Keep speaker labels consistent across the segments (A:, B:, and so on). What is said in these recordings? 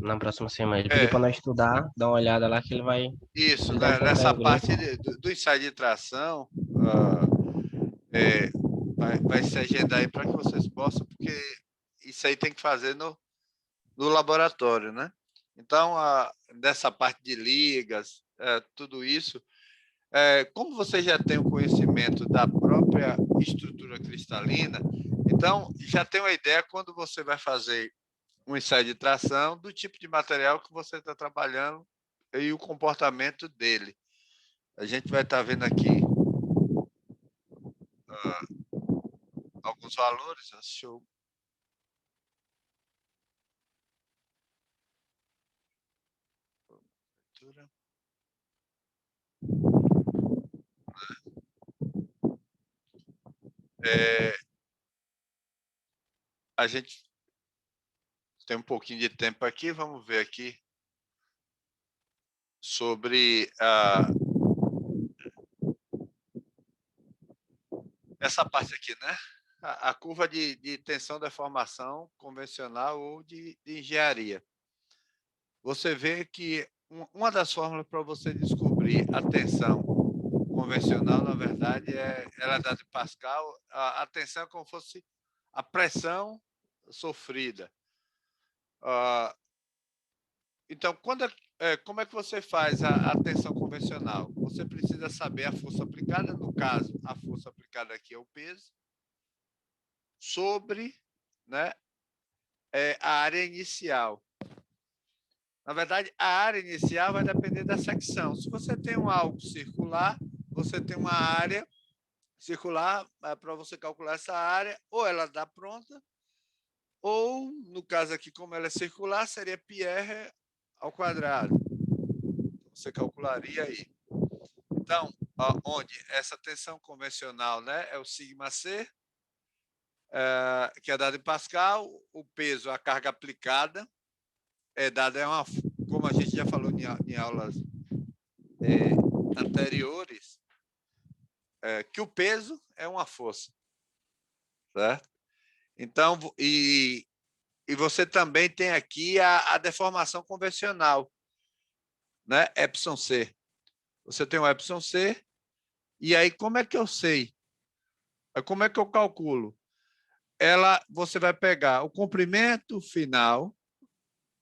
A: na próxima semana. Ele pediu
B: É,
A: para nós estudar, dar uma olhada lá que
B: isso,
A: ele deve
B: né?
A: tentar
B: Nessa
A: em grupo.
B: parte do ensaio de tração, é, vai se agendar aí para que vocês possam, porque isso aí tem que fazer no laboratório, né? Então, dessa parte de ligas, tudo isso, como você já tem o conhecimento da própria estrutura cristalina, então já tem uma ideia quando você vai fazer um ensaio de tração do tipo de material que você está trabalhando e o comportamento dele. A gente vai estar vendo aqui alguns valores. Deixa eu... É, a gente tem um pouquinho de tempo aqui, vamos ver aqui sobre essa parte aqui, né? A curva de tensão deformação convencional ou de engenharia. Você vê que uma das fórmulas para você descobrir a tensão convencional, na verdade, ela é dada em Pascal. A tensão é como se fosse a pressão sofrida. Então, como é que você faz a tensão convencional? Você precisa saber a força aplicada, no caso, a força aplicada aqui é o peso, sobre, né, a área inicial. Na verdade, a área inicial vai depender da secção. Se você tem um algo circular, você tem uma área circular para você calcular essa área, ou ela dá pronta, ou, no caso aqui, como ela é circular, seria πr ao quadrado. Você calcularia aí. Então, onde essa tensão convencional, né, é o sigma C, que é dado em Pascal, o peso, a carga aplicada, é dada, como a gente já falou em aulas anteriores, que o peso é uma força, certo? Então, e você também tem aqui a deformação convencional, né? Epsilon C. Você tem o Epsilon C, e aí como é que eu sei? Como é que eu calculo? Você vai pegar o comprimento final,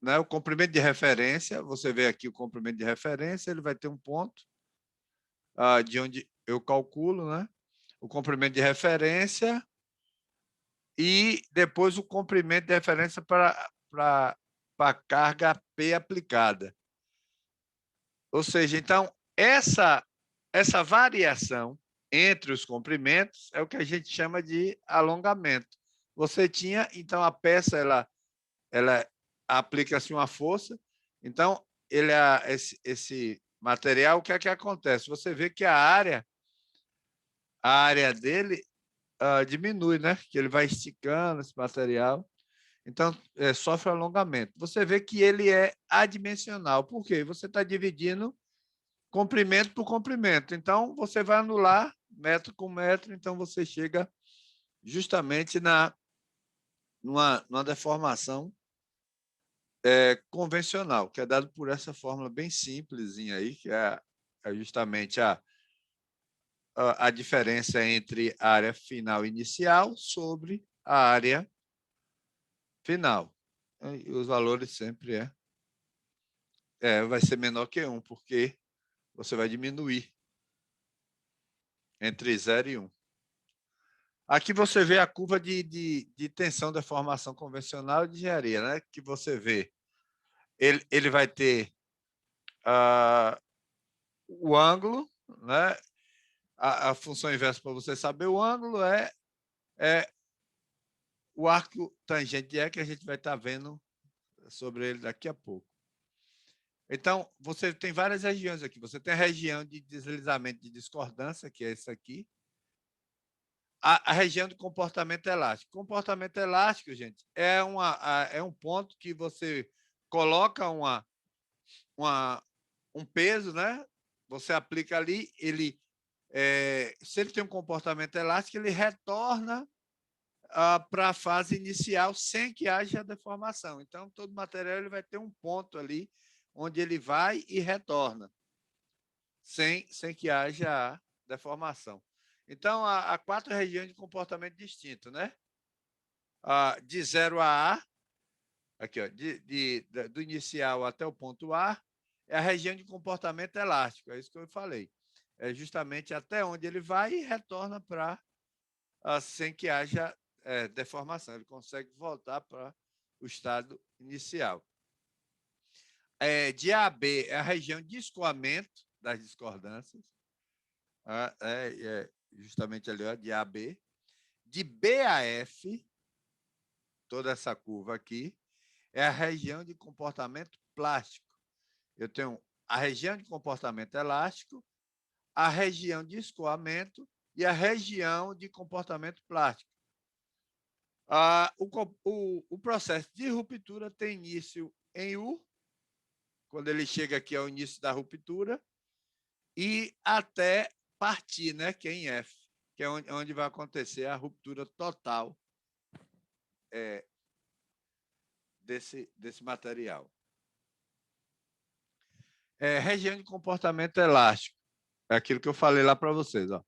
B: né? O comprimento de referência, você vê aqui o comprimento de referência, ele vai ter um ponto de onde eu calculo, né? O comprimento de referência e depois o comprimento de referência para a carga P aplicada. Ou seja, então, essa variação entre os comprimentos é o que a gente chama de alongamento. Você tinha, então, a peça, ela aplica-se uma força, então, esse material, o que é que acontece? Você vê que a área dele diminui, né? Que ele vai esticando esse material. Então, sofre alongamento. Você vê que ele é adimensional. Por quê? Você está dividindo comprimento por comprimento. Então, você vai anular metro com metro, então você chega justamente numa deformação convencional, que é dado por essa fórmula bem simplesinha aí, que é justamente a diferença entre a área final inicial sobre a área final. E os valores sempre vai ser menor que 1, porque você vai diminuir entre 0 e 1. Aqui você vê a curva de tensão da formação convencional de engenharia, né? Que você vê. Ele vai ter o ângulo, né? A função inversa para você saber o ângulo é o arco tangente que a gente vai estar vendo sobre ele daqui a pouco. Então, você tem várias regiões aqui. Você tem a região de deslizamento de discordância, que é essa aqui. A região do comportamento elástico. Comportamento elástico, gente, é um ponto que você coloca um peso, né? Você aplica ali, se ele tem um comportamento elástico, ele retorna para a fase inicial sem que haja deformação. Então, todo material ele vai ter um ponto ali onde ele vai e retorna, sem que haja deformação. Então, há 4 regiões de comportamento distinto, né? De 0 a A, aqui, ó, do inicial até o ponto A, é a região de comportamento elástico, é isso que eu falei. É justamente até onde ele vai e retorna para sem que haja deformação. Ele consegue voltar para o estado inicial. De A a B é a região de escoamento das discordâncias. Justamente ali, ó, de A a B. De B a F, toda essa curva aqui, é a região de comportamento plástico. Eu tenho a região de comportamento elástico, a região de escoamento e a região de comportamento plástico. O processo de ruptura tem início em U, quando ele chega aqui ao início da ruptura, e até partir, né, que é em F, que é onde vai acontecer a ruptura total desse material. Região de comportamento elástico, é aquilo que eu falei lá para vocês. Ó.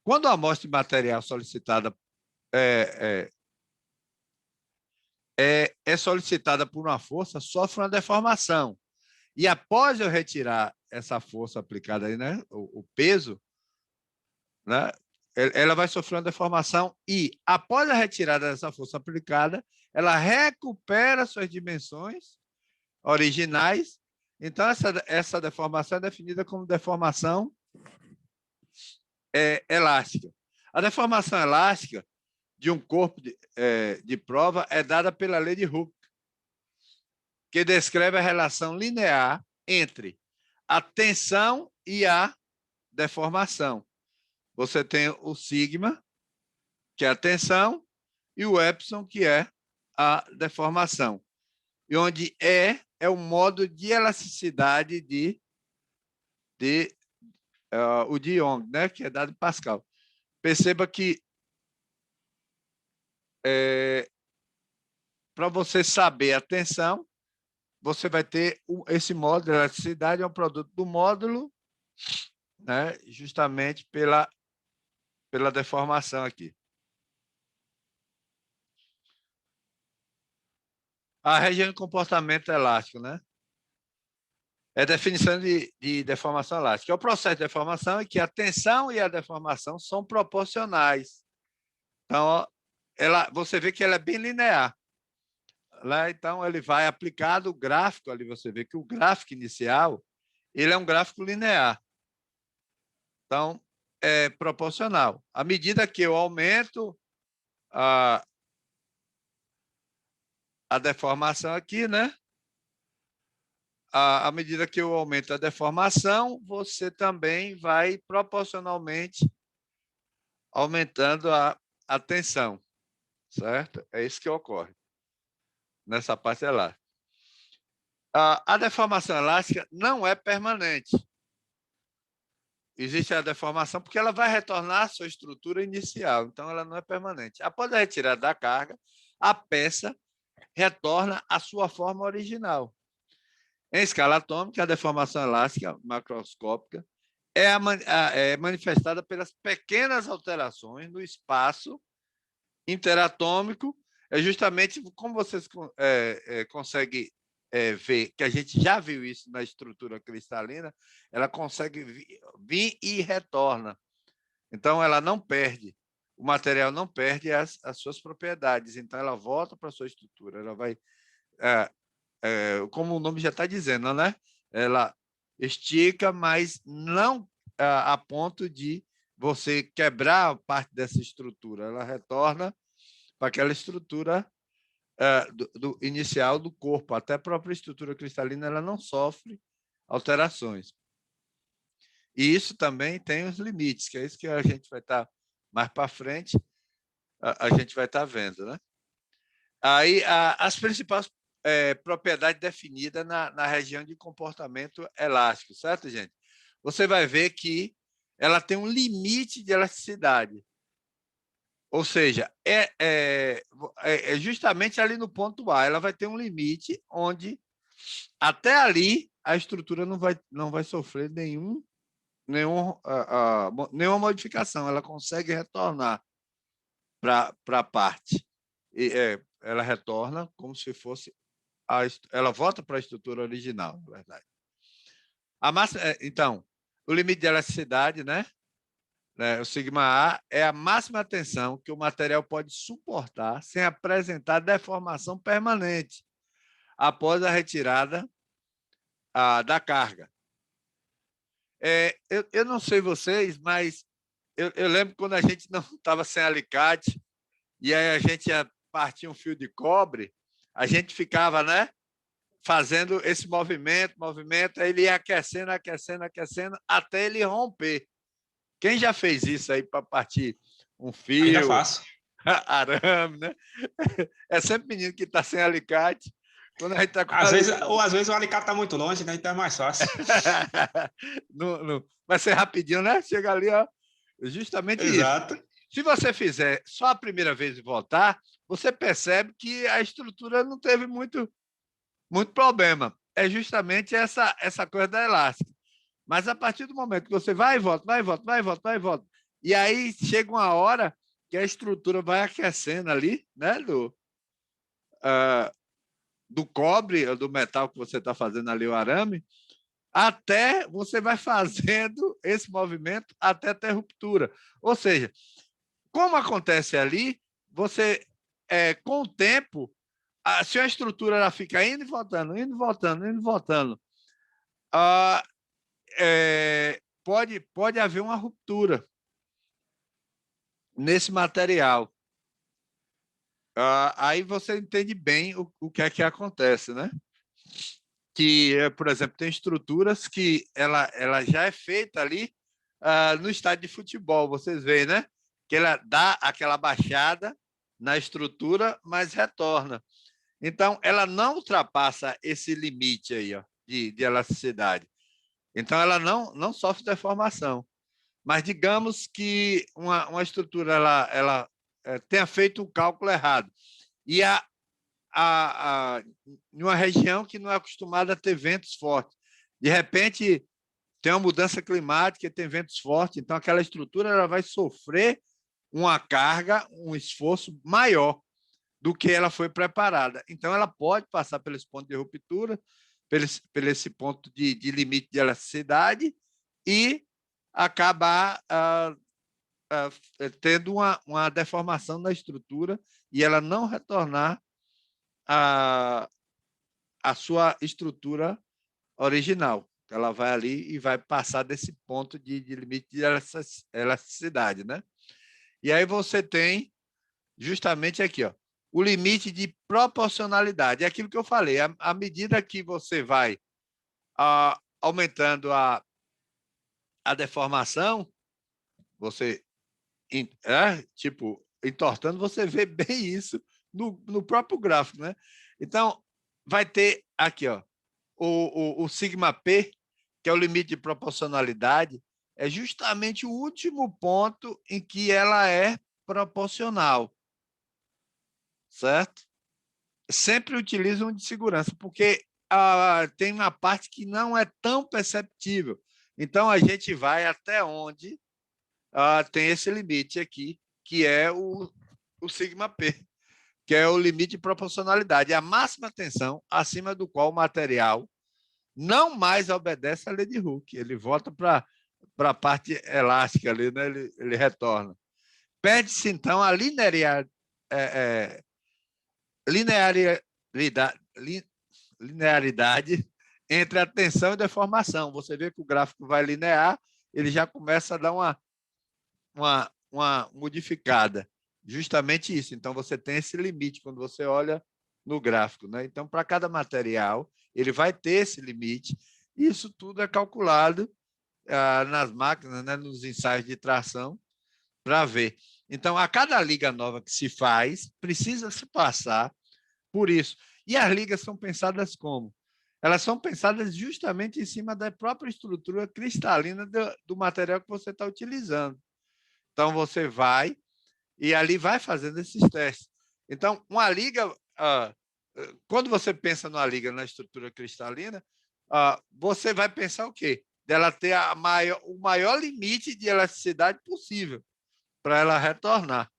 B: Quando a amostra de material solicitada é solicitada por uma força, sofre uma deformação. E após eu retirar essa força aplicada aí, né, o peso, né, ela vai sofrer uma deformação e, após a retirada dessa força aplicada, ela recupera suas dimensões originais. Então, essa deformação é definida como deformação elástica. A deformação elástica de um corpo de prova é dada pela lei de Hooke, que descreve a relação linear entre a tensão e a deformação. Você tem o sigma, que é a tensão, e o epsilon, que é a deformação. E onde é o modo de elasticidade o de Young, né, que é dado em Pascal. Perceba que para você saber a tensão, você vai ter esse módulo de elasticidade, é um produto do módulo, né, justamente pela deformação aqui. A região de comportamento elástico, né? É a definição de deformação elástica. O processo de deformação é que a tensão e a deformação são proporcionais. Então, você vê que ela é bem linear. Lá, então, ele vai aplicado o gráfico, ali você vê que o gráfico inicial ele é um gráfico linear. Então, é proporcional. À medida que eu aumento a deformação aqui, né? À medida que eu aumento a deformação, você também vai proporcionalmente aumentando a tensão, certo? É isso que ocorre nessa parte elástica. A deformação elástica não é permanente. Existe a deformação porque ela vai retornar à sua estrutura inicial, então ela não é permanente. Após a retirada da carga, a peça retorna à sua forma original. Em escala atômica, a deformação elástica macroscópica é manifestada pelas pequenas alterações no espaço interatômico. É justamente como vocês conseguem ver, que a gente já viu isso na estrutura cristalina, ela consegue vir e retorna. Então, ela não perde, o material não perde as suas propriedades, então ela volta para a sua estrutura, ela vai, como o nome já está dizendo, né? Ela estica, mas não a ponto de você quebrar parte dessa estrutura, ela retorna para aquela estrutura do inicial do corpo. Até a própria estrutura cristalina ela não sofre alterações. E isso também tem os limites, que é isso que a gente vai estar mais para frente, a gente vai estar vendo, né? Aí, as principais propriedades definidas na região de comportamento elástico, certo, gente? Você vai ver que ela tem um limite de elasticidade. Ou seja, é justamente ali no ponto A, ela vai ter um limite onde até ali a estrutura não vai sofrer nenhuma modificação, ela consegue retornar para a parte. Ela retorna como se fosse ela volta para a estrutura original, na verdade. Então, o limite de elasticidade, né? O sigma A é a máxima tensão que o material pode suportar sem apresentar deformação permanente após a retirada da carga. Eu não sei vocês, mas eu lembro quando a gente não estava sem alicate e aí a gente ia partir um fio de cobre, a gente ficava, né, fazendo esse movimento, aí ele ia aquecendo, até ele romper. Quem já fez isso aí para partir um
C: Ainda
B: fio,
C: faço.
B: arame, né? É sempre menino que está sem alicate. Quando a gente tá com
C: às vezes o alicate está muito longe, né? Então é mais fácil.
B: Vai ser rapidinho, né? Chega ali, ó. Justamente
C: Exato.
B: Isso. Se você fizer só a primeira vez e voltar, você percebe que a estrutura não teve muito problema. É justamente essa coisa da elástica. Mas a partir do momento que você vai e volta, e aí chega uma hora que a estrutura vai aquecendo ali, né? Do cobre, do metal que você está fazendo ali, o arame, até você vai fazendo esse movimento até ter ruptura. Ou seja, como acontece ali, você, com o tempo, se a estrutura ela fica indo e voltando, pode haver uma ruptura nesse material. Aí você entende bem o que é que acontece, né? Que, por exemplo, tem estruturas que ela já é feita ali no estádio de futebol, vocês veem, né? Que ela dá aquela baixada na estrutura, mas retorna. Então, ela não ultrapassa esse limite aí, ó, de elasticidade. Então, ela não sofre deformação. Mas digamos que uma estrutura ela tenha feito o cálculo errado. E em uma região que não é acostumada a ter ventos fortes. De repente, tem uma mudança climática, tem ventos fortes, então aquela estrutura ela vai sofrer uma carga, um esforço maior do que ela foi preparada. Então, ela pode passar pelo esse ponto de ruptura, pelo esse ponto de limite de elasticidade e acabar tendo uma deformação na estrutura e ela não retornar a sua estrutura original. Ela vai ali e vai passar desse ponto de limite de elasticidade, né? E aí você tem justamente aqui, ó, o limite de proporcionalidade. É aquilo que eu falei. À medida que você vai aumentando a deformação, você entortando, você vê bem isso no próprio gráfico, né? Então, vai ter aqui, ó, o sigma P, que é o limite de proporcionalidade, é justamente o último ponto em que ela é proporcional, certo? Sempre utilizo um de segurança, porque tem uma parte que não é tão perceptível. Então, a gente vai até onde tem esse limite aqui, que é o sigma P, que é o limite de proporcionalidade, a máxima tensão acima do qual o material não mais obedece à lei de Hooke. Ele volta para a parte elástica ali, né? Ele retorna. Perde-se, então, a linearidade entre a tensão e deformação. Você vê que o gráfico vai linear, ele já começa a dar uma modificada. Justamente isso. Então, você tem esse limite quando você olha no gráfico, né? Então, para cada material, ele vai ter esse limite. Isso tudo é calculado nas máquinas, né? Nos ensaios de tração, para ver. Então, a cada liga nova que se faz, precisa se passar por isso. E as ligas são pensadas como? Elas são pensadas justamente em cima da própria estrutura cristalina do material que você está utilizando. Então, você vai E ali vai fazendo esses testes. Então, uma liga, quando você pensa numa liga na estrutura cristalina, você vai pensar o quê? Dela ter o maior limite de elasticidade possível para ela retornar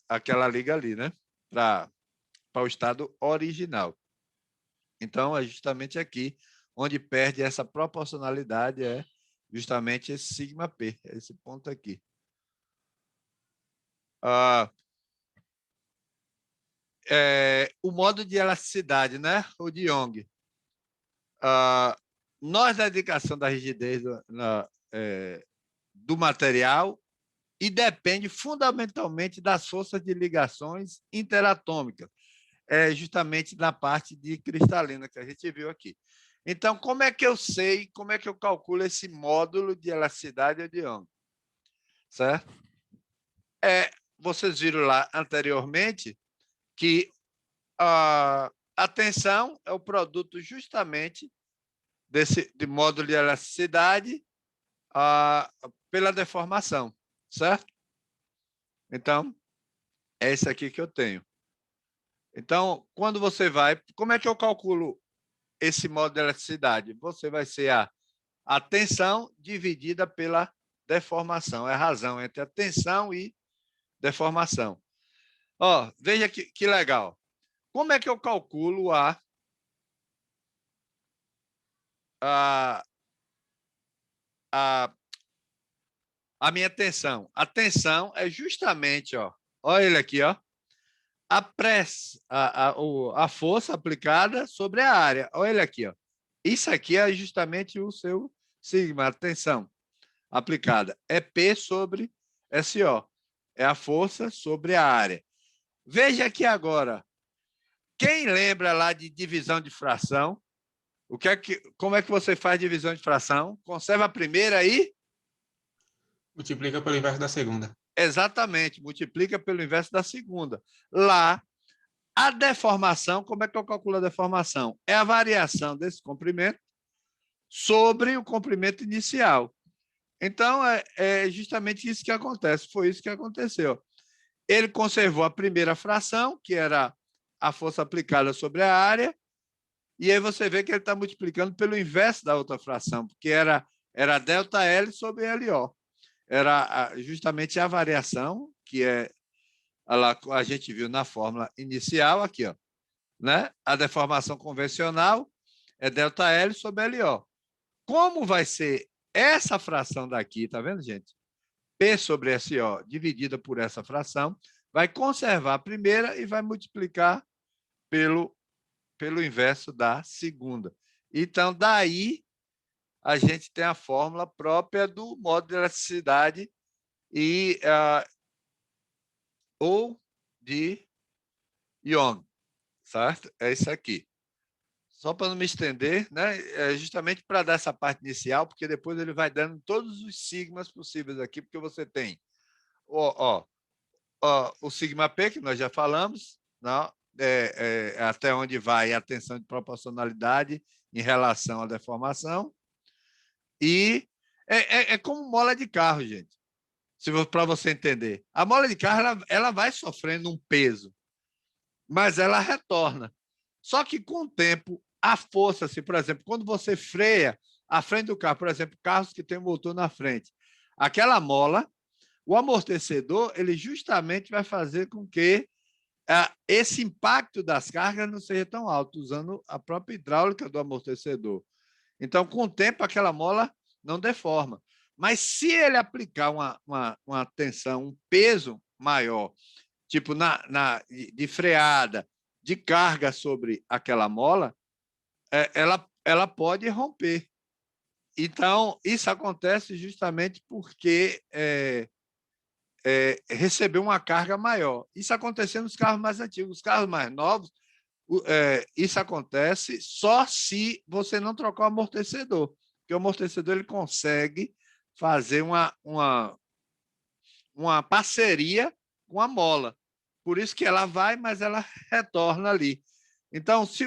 B: aquela liga ali, né? Para o estado original. Então, é justamente aqui onde perde essa proporcionalidade, é justamente esse sigma P, esse ponto aqui. O modo de elasticidade, né? O de Young. Nós, da indicação da rigidez do material, e depende fundamentalmente das forças de ligações interatômicas, justamente na parte de cristalina que a gente viu aqui. Então, como é que eu sei, como é que eu calculo esse módulo de elasticidade de Young? Certo? Vocês viram lá anteriormente que a tensão é o produto justamente de módulo de elasticidade pela deformação, certo? Então, é esse aqui que eu tenho. Então, quando você vai... Como é que eu calculo esse módulo de elasticidade? Você vai ser a tensão dividida pela deformação. É a razão entre a tensão e deformação. Veja que legal. Como é que eu calculo a minha tensão? A tensão é justamente, olha ele aqui, a força aplicada sobre a área. Olha ele aqui, Isso aqui é justamente o seu sigma, a tensão aplicada. É P sobre SO. É a força sobre a área. Veja aqui agora. Quem lembra lá de divisão de fração? Como é que você faz divisão de fração? Conserva a primeira e...
C: Multiplica pelo inverso da segunda.
B: Exatamente, multiplica pelo inverso da segunda. Lá, a deformação, como é que eu calculo a deformação? É a variação desse comprimento sobre o comprimento inicial. Então, é justamente isso que acontece. Foi isso que aconteceu. Ele conservou a primeira fração, que era a força aplicada sobre a área, e aí você vê que ele está multiplicando pelo inverso da outra fração, porque era ΔL sobre LO. Era justamente a variação, que a gente viu na fórmula inicial, aqui, né? A deformação convencional é ΔL sobre LO. Como vai ser essa fração daqui, tá vendo, gente? P sobre SO dividida por essa fração, vai conservar a primeira e vai multiplicar pelo inverso da segunda. Então, daí, a gente tem a fórmula própria do módulo de elasticidade ou de Young, certo? É isso aqui. Só para não me estender, né? É justamente para dar essa parte inicial, porque depois ele vai dando todos os sigmas possíveis aqui, porque você tem o sigma P, que nós já falamos, não? Até onde vai a tensão de proporcionalidade em relação à deformação. E é como mola de carro, gente, para você entender. A mola de carro ela vai sofrendo um peso, mas ela retorna. Só que, com o tempo, a força, assim, por exemplo, quando você freia a frente do carro, por exemplo, carros que têm motor na frente, aquela mola, o amortecedor, ele justamente vai fazer com que esse impacto das cargas não seja tão alto, usando a própria hidráulica do amortecedor. Então, com o tempo, aquela mola não deforma. Mas se ele aplicar uma tensão, um peso maior, tipo de freada, de carga sobre aquela mola, ela pode romper. Então, isso acontece justamente porque recebeu uma carga maior. Isso aconteceu nos carros mais antigos. Os carros mais novos, isso acontece só se você não trocar o amortecedor, porque o amortecedor ele consegue fazer uma parceria com a mola. Por isso que ela vai, mas ela retorna ali. Então, se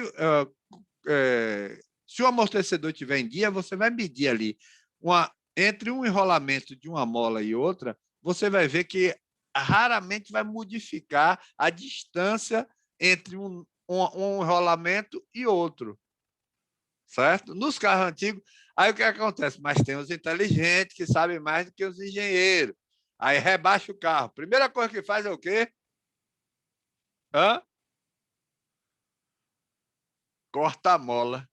B: o amortecedor estiver em dia, você vai medir ali. Entre um enrolamento de uma mola e outra, você vai ver que raramente vai modificar a distância entre um rolamento e outro, certo? Nos carros antigos, aí o que acontece? Mas tem os inteligentes que sabem mais do que os engenheiros. Aí rebaixa o carro. Primeira coisa que faz é o quê? Corta a mola.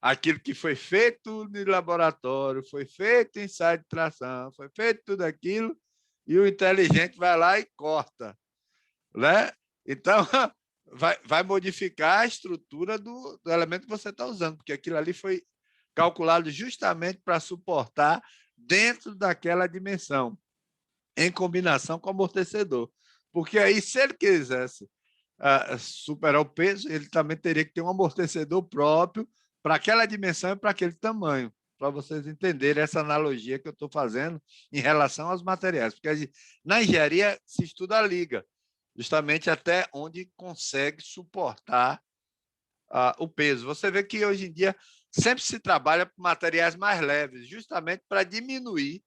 B: Aquilo que foi feito no laboratório, foi feito em ensaio de tração, foi feito tudo aquilo, e o inteligente vai lá e corta, né? Então, vai modificar a estrutura do elemento que você está usando, porque aquilo ali foi calculado justamente para suportar dentro daquela dimensão, em combinação com o amortecedor. Porque aí, se ele quisesse superar o peso, ele também teria que ter um amortecedor próprio para aquela dimensão e para aquele tamanho, para vocês entenderem essa analogia que eu estou fazendo em relação aos materiais. Porque na engenharia se estuda a liga, justamente até onde consegue suportar o peso. Você vê que hoje em dia sempre se trabalha com materiais mais leves, justamente para diminuir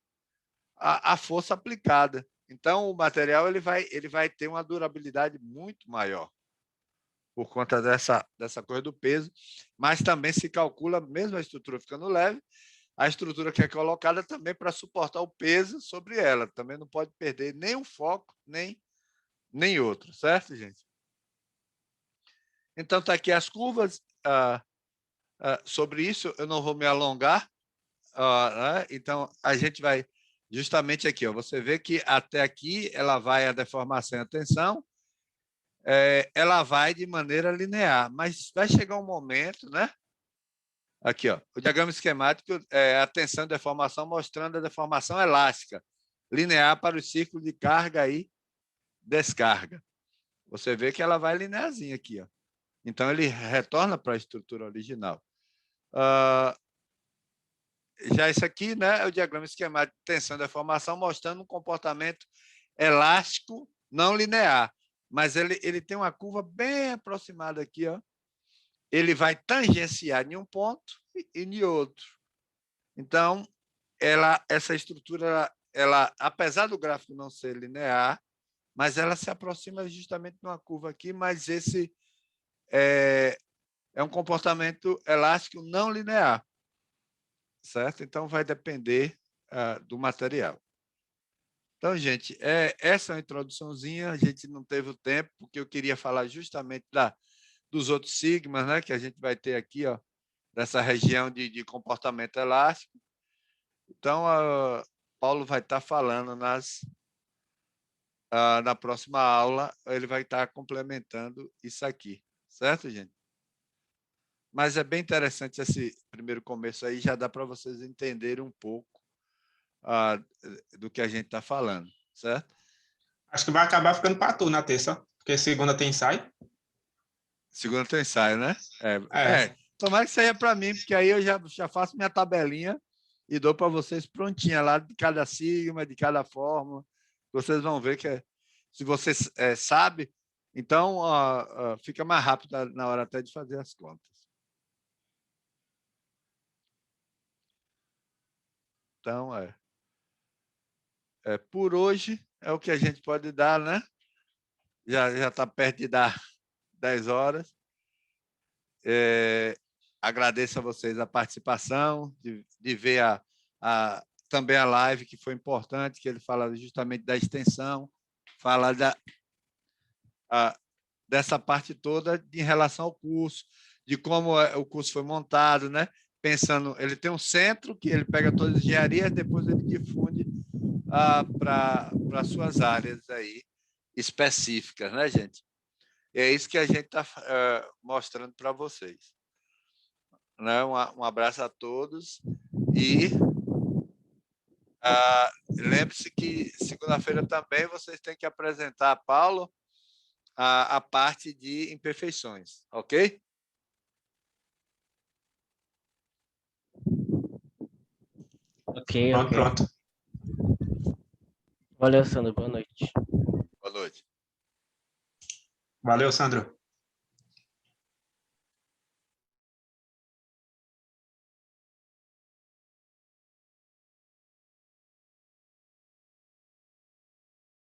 B: a força aplicada. Então, o material ele vai ter uma durabilidade muito maior por conta dessa coisa do peso, mas também se calcula, mesmo a estrutura ficando leve, a estrutura que é colocada também para suportar o peso sobre ela. Também não pode perder nem um foco, nem outro, certo, gente? Então, está aqui as curvas. Sobre isso, eu não vou me alongar. Né? Então, a gente vai justamente aqui. Você vê que até aqui ela vai a deformação e a tensão, ela vai de maneira linear, mas vai chegar um momento, né? Aqui, ó, o diagrama esquemático é a tensão e deformação mostrando a deformação elástica, linear para o círculo de carga e descarga. Você vê que ela vai linearzinha aqui, ó. Então, ele retorna para a estrutura original. Já isso aqui, né, é o diagrama esquemático de tensão e deformação mostrando um comportamento elástico não linear, mas ele tem uma curva bem aproximada aqui, ó. Ele vai tangenciar em um ponto e em outro. Então, essa estrutura, apesar do gráfico não ser linear, mas ela se aproxima justamente de uma curva aqui, mas esse é um comportamento elástico não linear, certo? Então, vai depender do material. Então, gente, essa é uma introduçãozinha, a gente não teve o tempo, porque eu queria falar justamente dos outros sigmas, né, que a gente vai ter aqui, ó, dessa região de comportamento elástico. Então, Paulo vai estar falando na próxima aula, ele vai estar complementando isso aqui, certo, gente? Mas é bem interessante esse primeiro começo aí, já dá para vocês entenderem um pouco do que a gente está falando, certo?
C: Acho que vai acabar ficando para tu na terça, porque segunda tem ensaio.
B: Segunda tem ensaio, né? Tomara que seja para mim, porque aí eu já faço minha tabelinha e dou para vocês prontinha lá de cada sigma, de cada fórmula. Vocês vão ver que se você sabe, então fica mais rápido na hora até de fazer as contas. Então, por hoje é o que a gente pode dar, né? Já está perto de dar 10 horas. Agradeço a vocês a participação, de ver também a live, que foi importante, que ele fala justamente da extensão, fala dessa parte toda em relação ao curso, de como o curso foi montado, né? Pensando, ele tem um centro que ele pega todas as engenharias, depois ele difunde para suas áreas aí específicas, né, gente? E é isso que a gente está mostrando para vocês. Né? Um abraço a todos e lembre-se que segunda-feira também vocês têm que apresentar a Paulo a parte de imperfeições, ok?
A: Ok.
C: Pronto.
A: Valeu, Sandro. Boa noite.
B: Boa noite.
C: Valeu, Sandro.